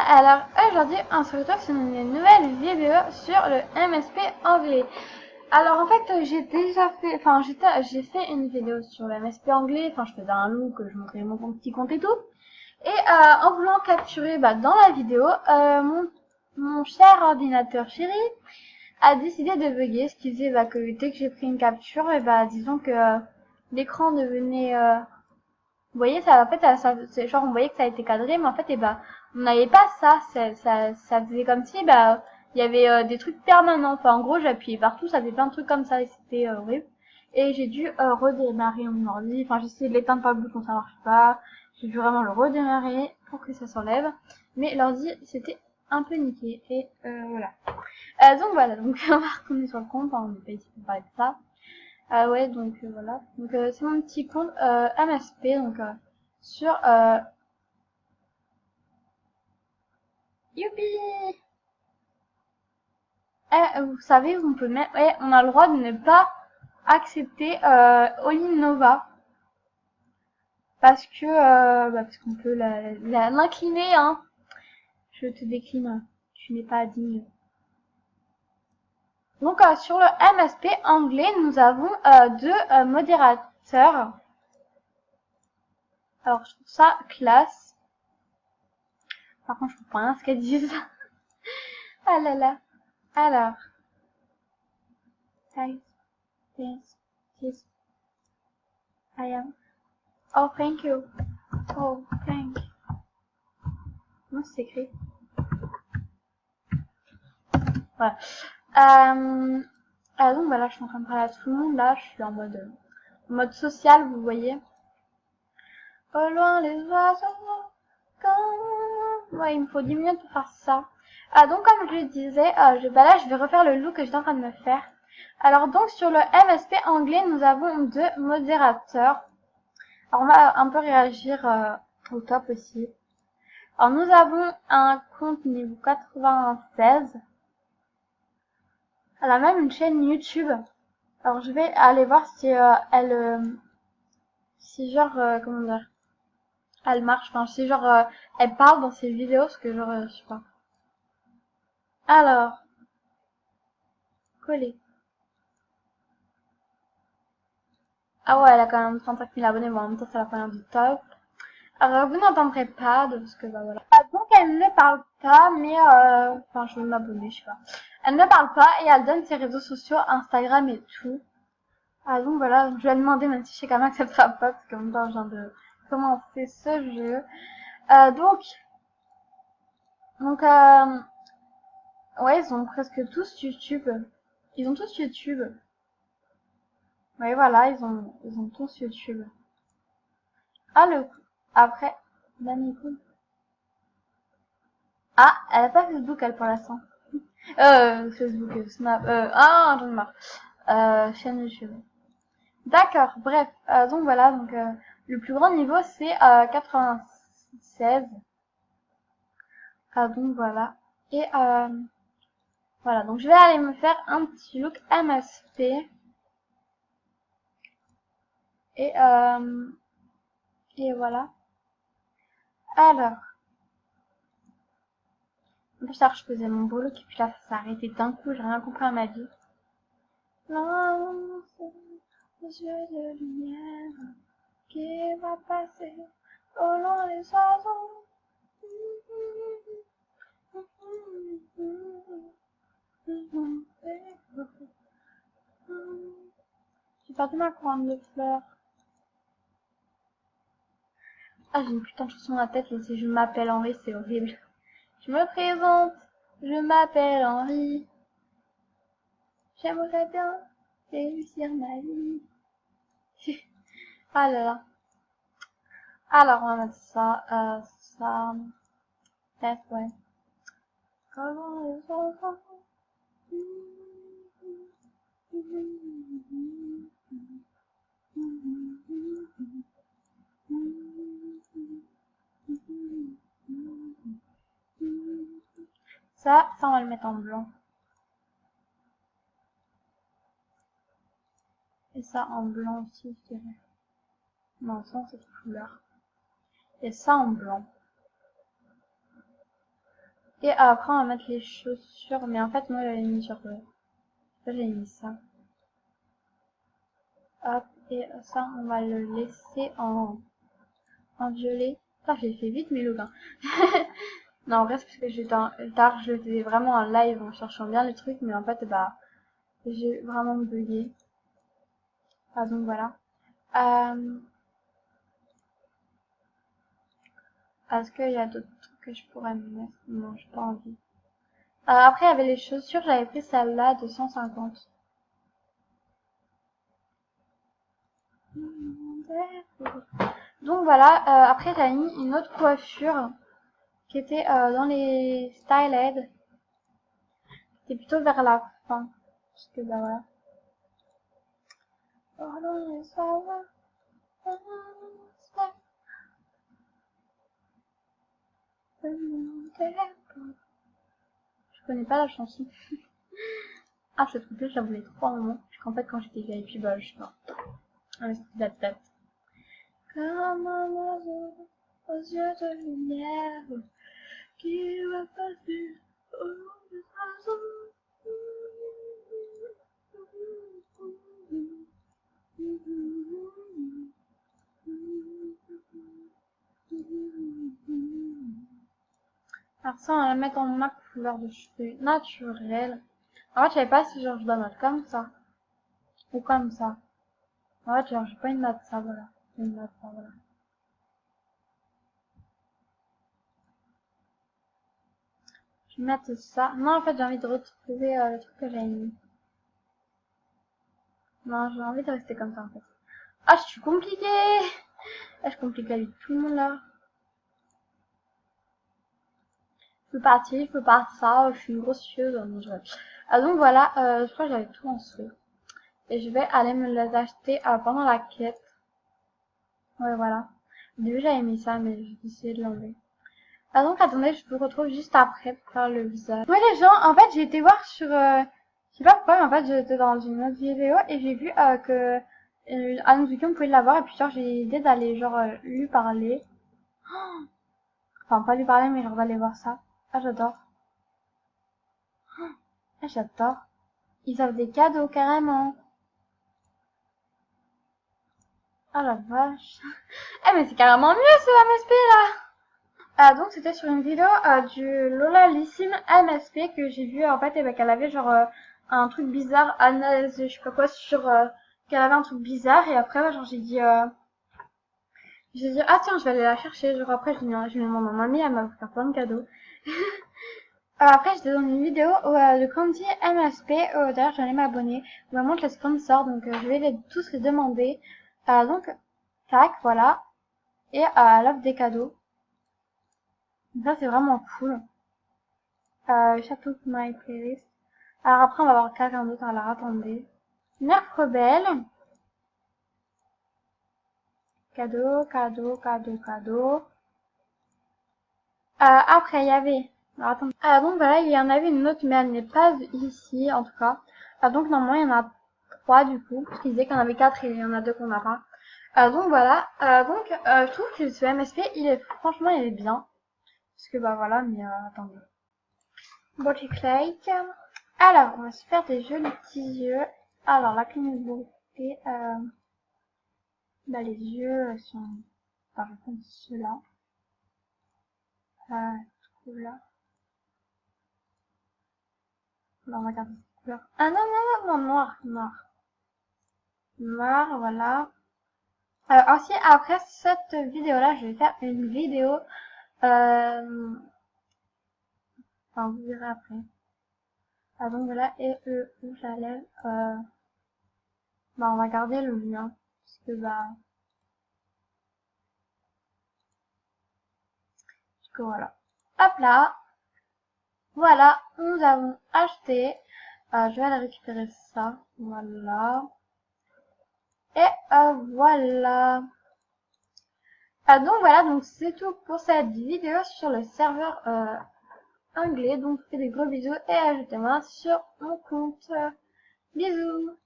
Alors aujourd'hui on se retrouve sur une nouvelle vidéo sur le MSP anglais. Alors en fait j'ai fait une vidéo sur le MSP anglais, je faisais un look, je montrais mon petit compte et tout. Et en voulant capturer dans la vidéo, mon cher ordinateur chéri a décidé de bugger, ce qui faisait que dès que j'ai pris une capture, et disons que l'écran devenait vous voyez, ça, en fait, c'est genre, on voyait que ça a été cadré, mais en fait, on n'avait pas ça. Ça faisait comme si, il y avait des trucs permanents. Enfin, en gros, j'appuyais partout, ça faisait plein de trucs comme ça, et c'était horrible. Et j'ai dû redémarrer mon ordi. Enfin, j'ai essayé de l'éteindre par le bouton, ça marche pas. J'ai dû vraiment le redémarrer pour que ça s'enlève. Mais l'ordi, c'était un peu niqué. Et voilà. Donc voilà, donc on va retourner sur le compte. On n'est pas ici pour parler de ça. Ah ouais, donc voilà. Donc c'est mon petit compte MSP, donc sur youpi. Vous savez, on peut même, on a le droit de ne pas accepter All-in Nova parce que parce qu'on peut l'incliner, hein. Je te décline, tu n'es pas digne. Donc sur le MSP anglais, nous avons deux modérateurs. Alors je trouve ça classe. Par contre, je comprends rien ce qu'elles disent. Ah là là. Alors, hi, yes, I am. Oh, thank you. Oh, thank. Comment c'est écrit? Voilà. Donc là, je suis en train de parler à tout le monde. Là, je suis en mode social, vous voyez. Au loin les oiseaux. Ouais, il me faut 10 minutes pour faire ça. Donc comme je le disais, là, je vais refaire le look que j'étais en train de me faire. Alors donc sur le MSP anglais, nous avons deux modérateurs. Alors on va un peu réagir au top aussi. Alors nous avons un compte niveau 96. Elle a même une chaîne YouTube. Alors je vais aller voir si si genre comment dire, elle marche. Enfin si genre elle parle dans ses vidéos, parce que genre je sais pas. Alors coller. Ah ouais, elle a quand même 35 000 abonnés. Bon, en même temps c'est la première du top. Alors vous n'entendrez pas parce que voilà. Donc elle ne parle pas, mais je vais m'abonner, je sais pas. Elle ne parle pas et elle donne ses réseaux sociaux, Instagram et tout. Donc voilà, je vais demander même si je sais quand même acceptera pas parce qu'en même temps je viens de commencer ce jeu. Donc ouais, ils ont presque tous YouTube. Ils ont tous YouTube. Ouais, voilà, ils ont tous YouTube. Ah le après, Danico. Ah, elle a pas Facebook elle pour l'instant. Facebook, Snap, j'en ai marre. Chaîne YouTube. D'accord, bref, donc voilà, donc le plus grand niveau c'est 96. Donc voilà. Et voilà, donc je vais aller me faire un petit look MSP. Et et voilà. Alors, en plus tard je faisais mon beau look et puis là ça s'est arrêté d'un coup, j'ai rien compris à ma vie. Non, c'est les yeux de lumière qui va passer au loin les oiseaux. J'ai perdu ma couronne de fleurs. Ah, j'ai une putain de chanson dans la tête, là, c'est Je m'appelle Henri, c'est horrible. Je me présente, je m'appelle Henri. J'aimerais bien réussir ma vie. Ah là là. Alors, on va mettre ça, peut-être, ouais. Comment les enfants. Ça, on va le mettre en blanc. Et ça en blanc aussi, je dirais. Non, sans cette couleur. Et ça en blanc. Et après, on va mettre les chaussures. Mais en fait, moi, j'avais mis sur le... J'ai mis ça. Hop. Et ça, on va le laisser en violet. Ça, j'ai fait vite mes logins. Non, en vrai, c'est parce que j'étais tard. Je le faisais vraiment en live en cherchant bien les trucs. Mais en fait, bah, j'ai vraiment bugué. Ah, donc voilà. Est-ce qu'il y a d'autres trucs que je pourrais me mettre? Non, j'ai pas envie. Après, il y avait les chaussures. J'avais pris celle-là de 150. Donc voilà, après j'avais mis une autre coiffure qui était dans les styled. C'était plutôt vers la fin. Parce que bah voilà. Je connais pas la chanson. Ah, cette coupée, je la voulais trop à un moment. Parce qu'en fait, quand j'étais vieille, puis bah, je sais pas. Ah, mais c'était la tête. Comme un oiseau aux yeux de lumière qui va passer au long des oiseaux. Alors ça, on va la mettre en ma couleur de cheveux naturelle. En fait, je savais pas si genre je dois mettre comme ça ou comme ça. En fait, genre j'ai pas une note ça, voilà. Une note ça, voilà. Je vais mettre ça. Non, en fait, j'ai envie de retrouver le truc que j'avais mis. Non, j'ai envie de rester comme ça en fait. Ah, je suis compliquée. Ah, je complique la vie de tout le monde là. Je peux partir, je peux pas ça. Je suis une grosse fieuse. Non, je rêve. Ah, donc voilà, je crois que j'avais tout en souhait. Et je vais aller me les acheter pendant la quête. Ouais, voilà. Au début, j'avais mis ça, mais j'ai décidé de l'enlever. Ah donc, attendez, je vous retrouve juste après pour faire le visage. Ouais, les gens, en fait, j'ai été voir sur... je sais pas pourquoi, mais en fait, j'étais dans une autre vidéo et j'ai vu que Anne on pouvait l'avoir. Et puis, genre, j'ai l'idée d'aller, genre, lui parler. Enfin, pas lui parler, mais genre d'aller voir ça. Ah, j'adore. Ah, j'adore. Ils offrent des cadeaux, carrément. Ah, la vache. Eh, mais c'est carrément mieux, ce MSP, là. Donc c'était sur une vidéo du Lola Lissine MSP que j'ai vu en fait et qu'elle avait genre un truc bizarre, analyse je sais pas quoi sur qu'elle avait un truc bizarre et après genre j'ai dit ah tiens je vais aller la chercher genre après je lui demande à ma mamie elle m'a offert plein de cadeaux. Après j'étais dans une vidéo où le compte MSP d'ailleurs j'allais m'abonner où elle montre les sponsors donc je vais tous les demander donc tac voilà et elle offre des cadeaux. Donc ça c'est vraiment cool. Château de My Playlist. Alors après, on va voir quelqu'un d'autre. Alors attendez. Nerf rebelle. Cadeau, cadeau, cadeau, cadeau. Après, il y avait... Alors attendez. Donc voilà, il y en avait une autre, mais elle n'est pas ici, en tout cas. Donc normalement, il y en a 3 du coup. Parce qu'il disait qu'il y en avait 4 et il y en a 2 qu'on n'a pas. Donc voilà. Je trouve que ce MSP, franchement, il est bien. Parce que bah voilà, mais attendez. Body Clake. Alors, on va se faire des jolis petits yeux. Alors, la clinique beauté, bah, les yeux sont par contre ceux-là. Là. Non, on va garder cette couleur. Ah non, non, non, non, noir, noir. Noir, voilà. Aussi, après cette vidéo-là, je vais faire une vidéo. Enfin, vous verrez après. Donc voilà, et le rouge à lèvres, bah, on va garder le mien. Parce que, bah, voilà. Hop là. Voilà, nous avons acheté. Je vais aller récupérer ça. Voilà. Et voilà. Donc voilà, donc c'est tout pour cette vidéo sur le serveur anglais. Donc je vous fais des gros bisous et ajoutez-moi sur mon compte. Bisous.